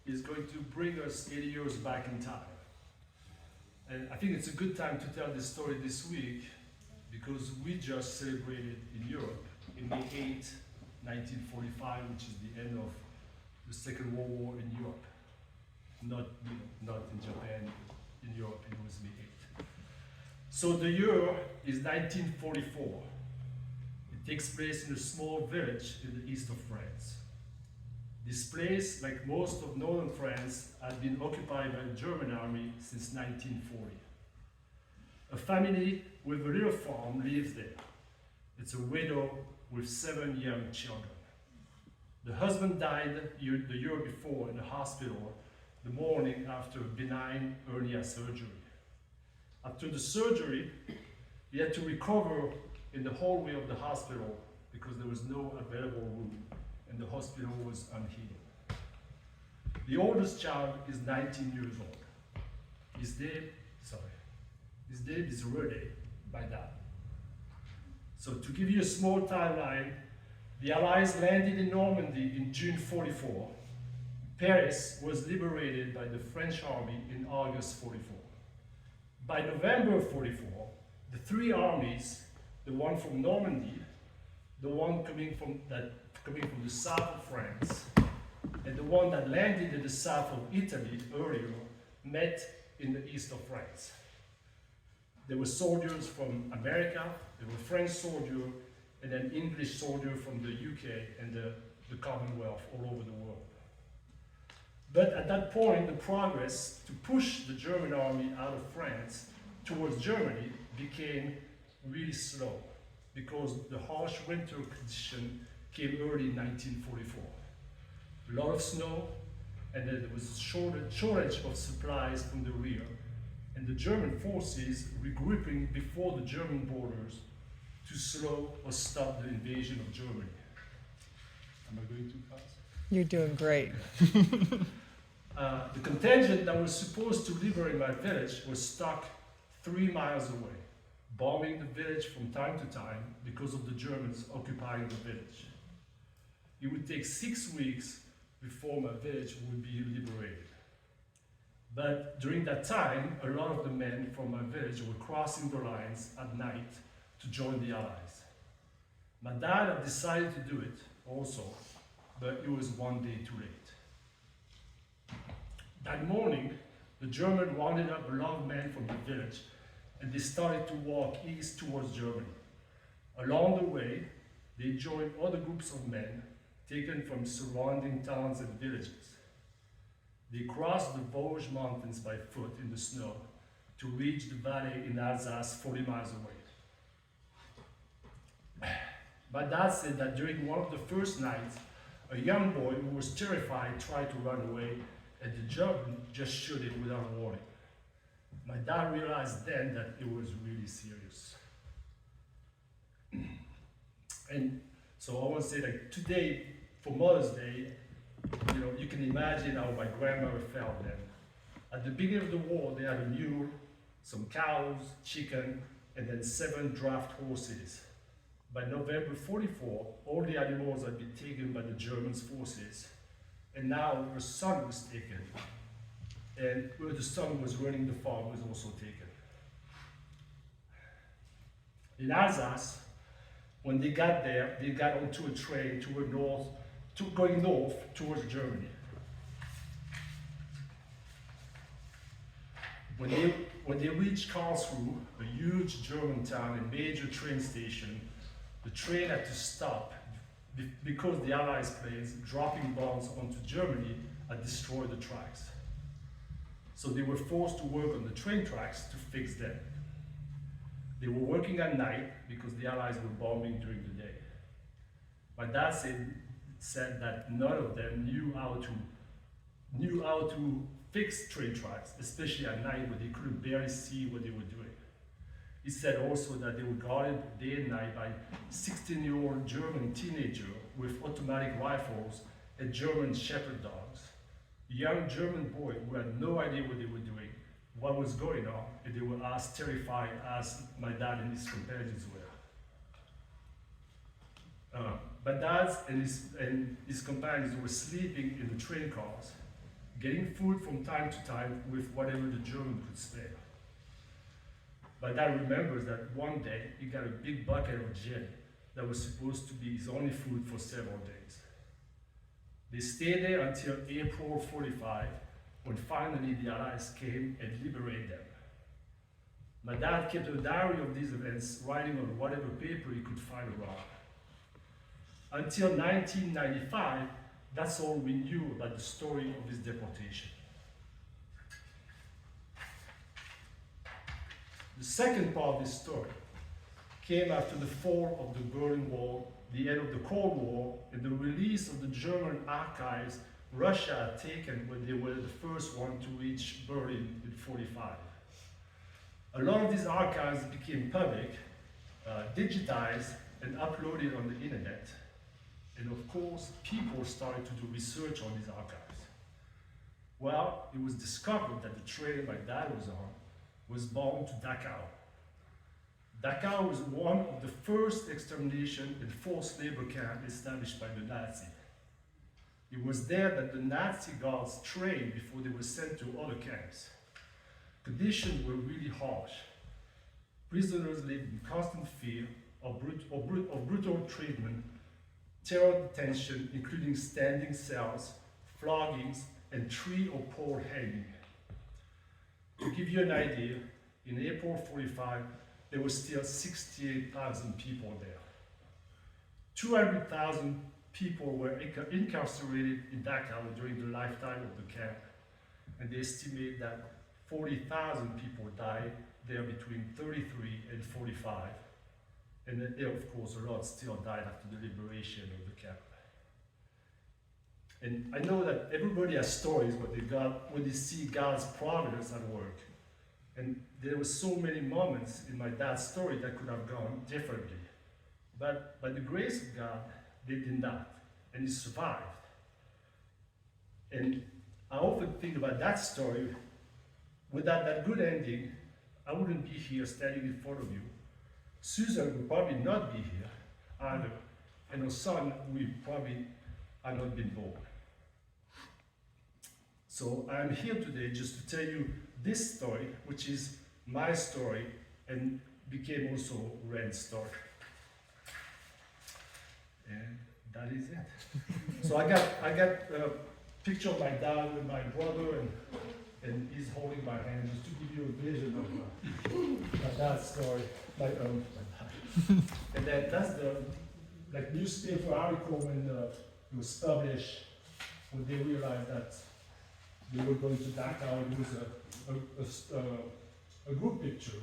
is going to bring us 80 years back in time. And I think it's a good time to tell this story this week because we just celebrated in Europe in May 8, 1945, which is the end of the Second World War in Europe. Not in Japan, in Europe it was May 8. So the year is 1944. It takes place in a small village in the east of France. This place, like most of northern France, had been occupied by the German army since 1940. A family with a little farm lives there. It's a widow with 7 young children. The husband died the year before in the hospital, the morning after a benign hernia surgery. After the surgery, he had to recover in the hallway of the hospital because there was no available room and the hospital was unheated. The oldest child is 19 years old. His name is René by that. So to give you a small timeline, the Allies landed in Normandy in June 44. Paris was liberated by the French army in August 44. By November 44, the three armies, the one from Normandy, the one coming from the south of France, and the one that landed in the south of Italy earlier, met in the east of France. There were soldiers from America, there were French soldiers, and then English soldiers from the UK and the Commonwealth all over the world. But at that point, the progress to push the German army out of France towards Germany became really slow because the harsh winter condition came early in 1944. A lot of snow, and then there was a shortage of supplies from the rear, and the German forces regrouping before the German borders to slow or stop the invasion of Germany. Am I going too fast? You're doing great. The contingent that was supposed to liberate my village was stuck 3 miles away, bombing the village from time to time because of the Germans occupying the village. It would take 6 weeks before my village would be liberated. But during that time, a lot of the men from my village were crossing the lines at night to join the Allies. My dad had decided to do it also, but it was one day too late. That morning, the Germans rounded up a lot of men from the village and they started to walk east towards Germany. Along the way, they joined other groups of men taken from surrounding towns and villages. They crossed the Vosges Mountains by foot in the snow to reach the valley in Alsace 40 miles away. My dad said that during one of the first nights, a young boy who was terrified tried to run away and the German just shot him without warning. My dad realized then that it was really serious. And so I want to say that today, for Mother's Day, you can imagine how my grandmother felt then. At the beginning of the war, they had a mule, some cows, chicken, and then 7 draft horses. By November 44, all the animals had been taken by the German forces, and now her son was taken, and where the son was running the farm was also taken. In Alsace, when they got there, they got onto a train going north towards Germany. When they reached Karlsruhe, a huge German town and major train station, the train had to stop because the Allies planes dropping bombs onto Germany had destroyed the tracks. So they were forced to work on the train tracks to fix them. They were working at night because the Allies were bombing during the day. My dad said that none of them knew how to fix train tracks, especially at night when they couldn't barely see what they were doing. He said also that they were guarded day and night by 16-year-old German teenagers with automatic rifles and German shepherd dogs. Young German boys who had no idea what they were doing, what was going on, and they were as terrified as my dad and his companions were. My dad and his companions were sleeping in the train cars. getting food from time to time with whatever the German could spare. My dad remembers that one day he got a big bucket of gin that was supposed to be his only food for several days. They stayed there until April 45, when finally the Allies came and liberated them. My dad kept a diary of these events, writing on whatever paper he could find around. Until 1995, that's all we knew about the story of his deportation. The second part of this story came after the fall of the Berlin Wall, the end of the Cold War, and the release of the German archives Russia had taken when they were the first one to reach Berlin in 1945. A lot of these archives became public, digitized, and uploaded on the internet. And of course, people started to do research on these archives. Well, it was discovered that the train my dad was on was bound to Dachau. Dachau was one of the first extermination and forced labor camps established by the Nazis. It was there that the Nazi guards trained before they were sent to other camps. Conditions were really harsh. Prisoners lived in constant fear of brutal treatment, terror detention, including standing cells, floggings, and tree or pole hanging. To give you an idea, in April 1945, there were still 68,000 people there. 200,000 people were incarcerated in Dachau during the lifetime of the camp, and they estimate that 40,000 people died there between 1933 and 1945, and then, of course, a lot still died after the liberation of the camp. And I know that everybody has stories when they see God's providence at work. And there were so many moments in my dad's story that could have gone differently. But by the grace of God, they did not, and he survived. And I often think about that story. Without that good ending, I wouldn't be here standing in front of you. Susan would probably not be here either, and her son will probably have not been born. So I'm here today just to tell you this story, which is my story and became also Ren's story. And that is it. So I got a picture of my dad and my brother, and he's holding my hand just to give you a vision of my dad's story. And that's the newspaper article when it was published, when they realized that they were going to Dachau. It was a group picture